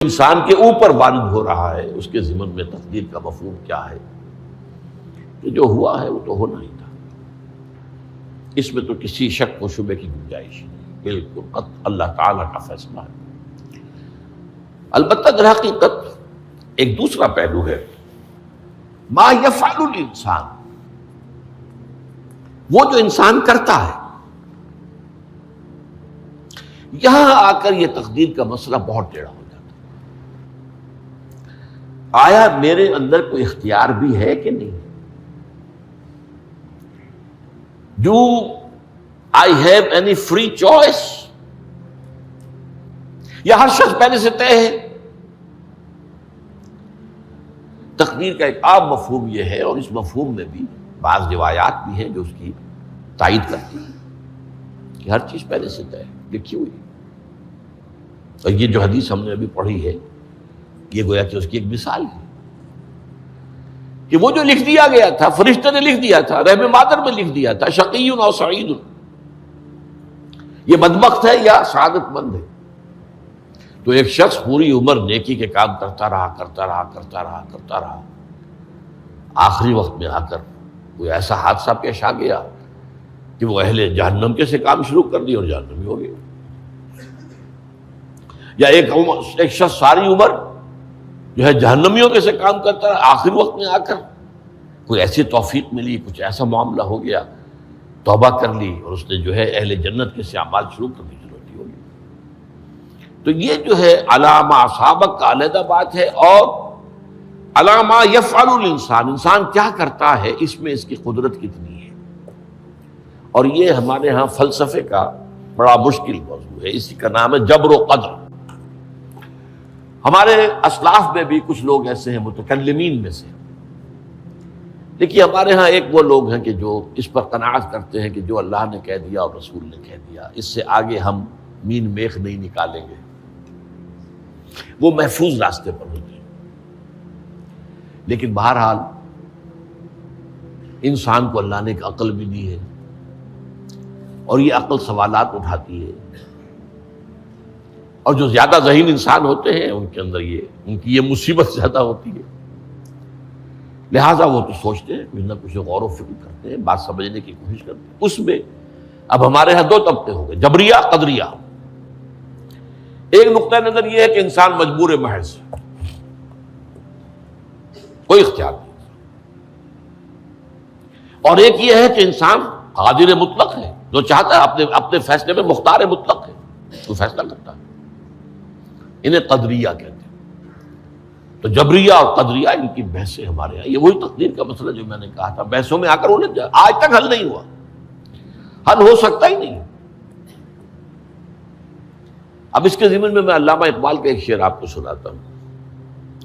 انسان کے اوپر وارد ہو رہا ہے، اس کے ضمن میں تقدیر کا مفہوم کیا ہے کہ جو ہوا ہے وہ تو ہونا ہی تھا، اس میں تو کسی شک و شبے کی گنجائش نہیں، بالکل قطع اللہ تعالیٰ کا فیصلہ ہے۔ البتہ در حقیقت ایک دوسرا پہلو ہے، ما یفعل الانسان، وہ جو انسان کرتا ہے۔ یہاں آ کر یہ تقدیر کا مسئلہ بہت ٹیڑھا ہو جاتا ہے۔ آیا میرے اندر کوئی اختیار بھی ہے کہ نہیں؟ Do I have any free choice؟ یا ہر شخص پہلے سے طے ہے؟ تقدیر کا ایک عام مفہوم یہ ہے، اور اس مفہوم میں بھی بعض روایات بھی ہیں جو اس کی تائید کرتی ہیں کہ ہر چیز پہلے سے طے ہے، لکھی ہوئی۔ اور یہ جو حدیث ہم نے ابھی پڑھی ہے، یہ گویا کہ اس کی ایک مثال ہے کہ وہ جو لکھ دیا گیا تھا، فرشتے نے لکھ دیا تھا، رحم مادر میں لکھ دیا تھا، شقی اور سعید، یہ بدبخت ہے یا سعادت مند ہے۔ تو ایک شخص پوری عمر نیکی کے کام کرتا رہا، آخری وقت میں آ کر کوئی ایسا حادثہ پیش آ گیا کہ وہ اہل جہنم کے سے کام شروع کر دی اور جہنمی ہو گیا۔ یا ایک شخص ساری عمر جو ہے جہنمیوں کے سے کام کرتا رہا، آخری وقت میں آ کر کوئی ایسی توفیق ملی، کچھ ایسا معاملہ ہو گیا، توبہ کر لی اور اس نے جو ہے اہل جنت کے سے اعمال شروع کر دی، ضرورتی ہو گئی۔ تو یہ جو ہے علامہ سابق کا علیحدہ بات ہے، اور علامہ یفعل الانسان، انسان کیا کرتا ہے، اس میں اس کی قدرت کتنی ہے۔ اور یہ ہمارے ہاں فلسفے کا بڑا مشکل موضوع ہے، اسی کا نام ہے جبر و قدر۔ ہمارے اسلاف میں بھی کچھ لوگ ایسے ہیں متکلمین میں سے، دیکھیے ہمارے ہاں ایک وہ لوگ ہیں کہ جو اس پر قناعت کرتے ہیں کہ جو اللہ نے کہہ دیا اور رسول نے کہہ دیا، اس سے آگے ہم مین میخ نہیں نکالیں گے، وہ محفوظ راستے پر ہوتے ہیں۔ لیکن بہرحال انسان کو اللہ نے ایک عقل بھی دی ہے، اور یہ عقل سوالات اٹھاتی ہے، اور جو زیادہ ذہین انسان ہوتے ہیں ان کے اندر ان کی یہ مصیبت زیادہ ہوتی ہے، لہٰذا وہ تو سوچتے ہیں، کچھ نہ کچھ غور و فکر کرتے ہیں، بات سمجھنے کی کوشش کرتے ہیں۔ اس میں اب ہمارے ہاں دو طبقے ہو گئے، جبریہ، قدریہ۔ ایک نقطہ نظر یہ ہے کہ انسان مجبور محض، کوئی اختیار نہیں، اور ایک یہ ہے کہ انسان قادر مطلق ہے، جو چاہتا ہے اپنے فیصلے میں مختار مطلق ہے، وہ فیصلہ کرتا ہے۔ انہیں قدریہ کہتے ہیں۔ تو جبریہ اور قدریہ ان کی بحثیں ہمارے یہاں، یہ وہی تقدیر کا مسئلہ جو میں نے کہا تھا، بحثوں میں آ کر الجھ جائے، آج تک حل نہیں ہوا، حل ہو سکتا ہی نہیں۔ اب اس کے ضمن میں علامہ اقبال کا ایک شعر آپ کو سناتا ہوں،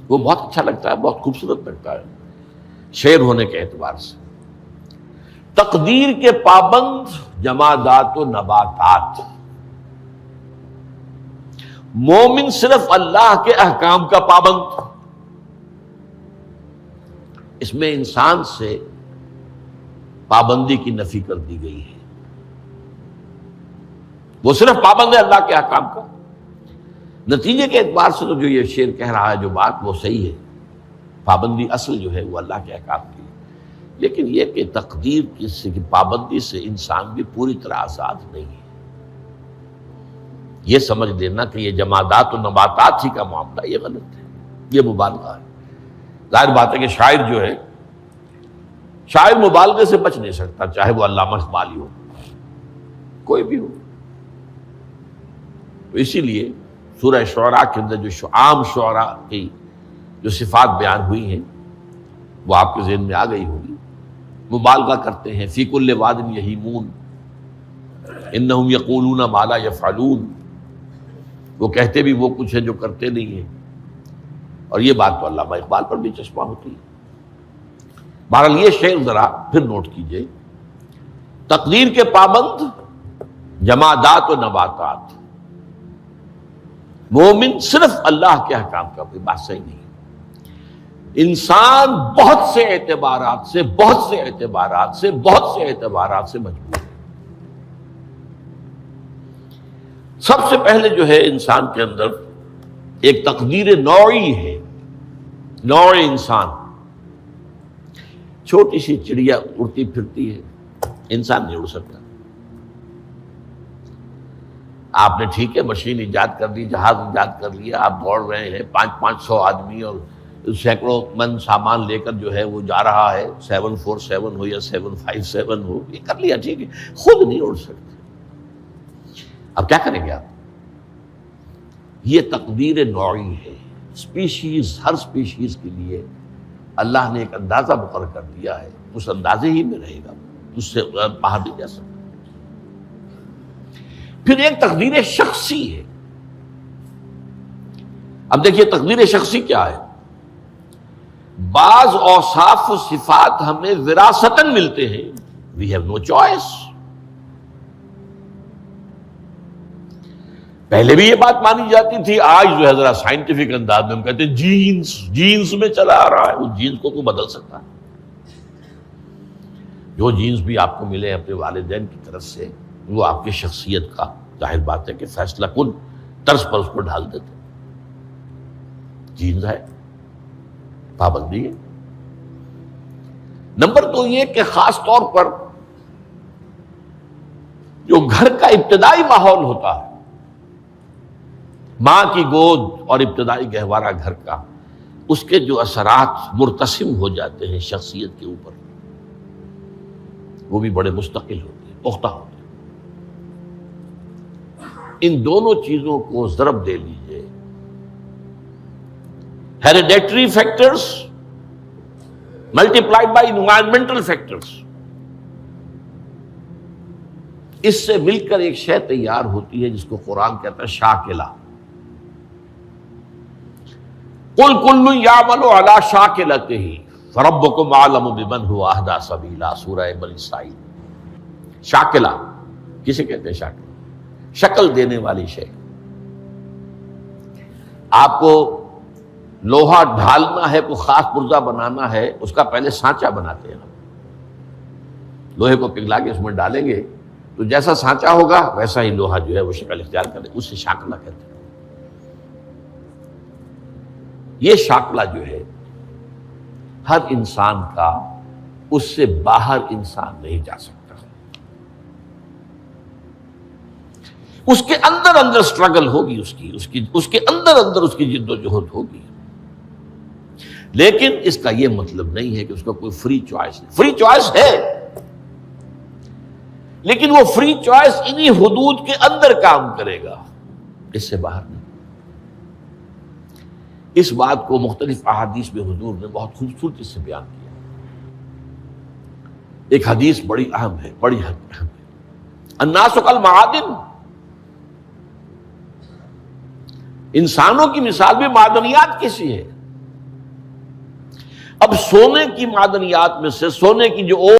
وہ بہت اچھا لگتا ہے، بہت خوبصورت لگتا ہے شعر ہونے کے اعتبار سے۔ تقدیر کے پابند جمادات و نباتات، مومن صرف اللہ کے احکام کا پابند۔ اس میں انسان سے پابندی کی نفی کر دی گئی ہے، وہ صرف پابند ہے اللہ کے احکام کا۔ نتیجے کے اعتبار سے تو جو یہ شعر کہہ رہا ہے، جو بات وہ صحیح ہے، پابندی اصل جو ہے وہ اللہ کے احکام کی ہے، لیکن یہ کہ تقدیر کی پابندی سے انسان بھی پوری طرح آزاد نہیں ہے۔ یہ سمجھ لینا کہ یہ جمادات و نباتات ہی کا معاملہ، یہ غلط ہے، یہ مبالغہ ہے۔ ظاہر بات ہے کہ شاعر جو ہے، شاعر مبالغے سے بچ نہیں سکتا، چاہے وہ علامہ اقبال ہی ہو، کوئی بھی ہو۔ تو اسی لیے سورہ شعراء کے اندر جو عام شعراء کی جو صفات بیان ہوئی ہیں وہ آپ کے ذہن میں آ گئی ہوگی۔ مبالغہ کرتے ہیں، فی کل واد یہیمون انہم یقولون ما لا یفعلون، وہ کہتے بھی وہ کچھ ہے جو کرتے نہیں ہیں، اور یہ بات تو علامہ اقبال پر بھی چشمہ ہوتی ہے۔ بہرحال یہ شعر ذرا پھر نوٹ کیجئے، تقدیر کے پابند جمادات و نباتات، مومن صرف اللہ کے احکام کا، کوئی بات صحیح نہیں۔ انسان بہت سے اعتبارات سے مجبور ہے۔ سب سے پہلے جو ہے انسان کے اندر ایک تقدیر نوعی ہے، نوع انسان. چھوٹی سی چڑیا اڑتی پھرتی ہے، انسان نہیں اڑ سکتا. آپ نے ٹھیک ہے مشین ایجاد کر دی، جہاز ایجاد کر لیا، آپ دوڑ رہے ہیں 500 آدمی اور سینکڑوں من سامان لے کر جو ہے وہ جا رہا ہے، 747 ہو یا 757 ہو، یہ کر لیا ٹھیک ہے، خود نہیں اڑ سکتے. اب کیا کریں گے آپ؟ یہ تقدیر نوعی ہے. اسپیشیز، ہر اسپیشیز کے لیے اللہ نے ایک اندازہ مقرر کر دیا ہے، اس اندازے ہی میں رہے گا، اس سے باہر نہیں جا سکتا. پھر ایک تقدیر شخصی ہے. اب دیکھیے تقدیر شخصی کیا ہے؟ بعض اوصاف و صفات ہمیں وراثتاً ملتے ہیں، وی ہیو نو چوائس. پہلے بھی یہ بات مانی جاتی تھی، آج جو ہے ذرا سائنٹیفک انداز میں ہم کہتے ہیں جینز میں چلا آ رہا ہے. اس جینز کو کوئی بدل سکتا ہے؟ جو جینز بھی آپ کو ملے اپنے والدین کی طرف سے، وہ آپ کی شخصیت کا ظاہر بات ہے کہ فیصلہ کن طرز پر اس کو ڈھال دیتے. جینز ہے، پابندی ہے. نمبر 2 یہ کہ خاص طور پر جو گھر کا ابتدائی ماحول ہوتا ہے، ماں کی گود اور ابتدائی گہوارہ گھر کا، اس کے جو اثرات مرتسم ہو جاتے ہیں شخصیت کے اوپر، وہ بھی بڑے مستقل ہوتے ہیں، پختہ ہوتے ہیں. ان دونوں چیزوں کو ضرب دے لیجئے، hereditary factors multiplied by environmental factors, اس سے مل کر ایک شے تیار ہوتی ہے جس کو قرآن کہتا ہے شاکلہ. قُلْ كُلٌّ يَعْمَلُ عَلَىٰ شَاكِلَتِهِ فَرَبُّكُمْ أَعْلَمُ بِمَنْ هُوَ أَهْدَىٰ سَبِيلًا. سورہ بنی اسرائیل. شاکلہ کسے کہتے ہیں؟ شاکلہ، شکل دینے والی شے. آپ کو لوہا ڈھالنا ہے، کوئی خاص پرزہ بنانا ہے، اس کا پہلے سانچہ بناتے ہیں. لوہے کو پگھلا کے اس میں ڈالیں گے تو جیسا سانچہ ہوگا ویسا ہی لوہا جو ہے وہ شکل اختیار کرے، اس سے شاکلہ کہتے ہیں. یہ شاکلہ جو ہے ہر انسان کا، اس سے باہر انسان نہیں جا سکتا. اس کے اندر اندر سٹرگل ہوگی، اس کے اندر اندر اس کی جد و جہد ہوگی. لیکن اس کا یہ مطلب نہیں ہے کہ اس کا کوئی فری چوائس نہیں. فری چوائس ہے، لیکن وہ فری چوائس انہی حدود کے اندر کام کرے گا، اس سے باہر نہیں. اس بات کو مختلف احادیث میں حضور نے بہت خوبصورتی سے بیان کیا. ایک حدیث بڑی اہم ہے، بڑی اہم ہے. الناس کالمعادن، انسانوں کی مثال بھی معدنیات کیسی ہے. اب سونے کی معدنیات میں سے، سونے کی جو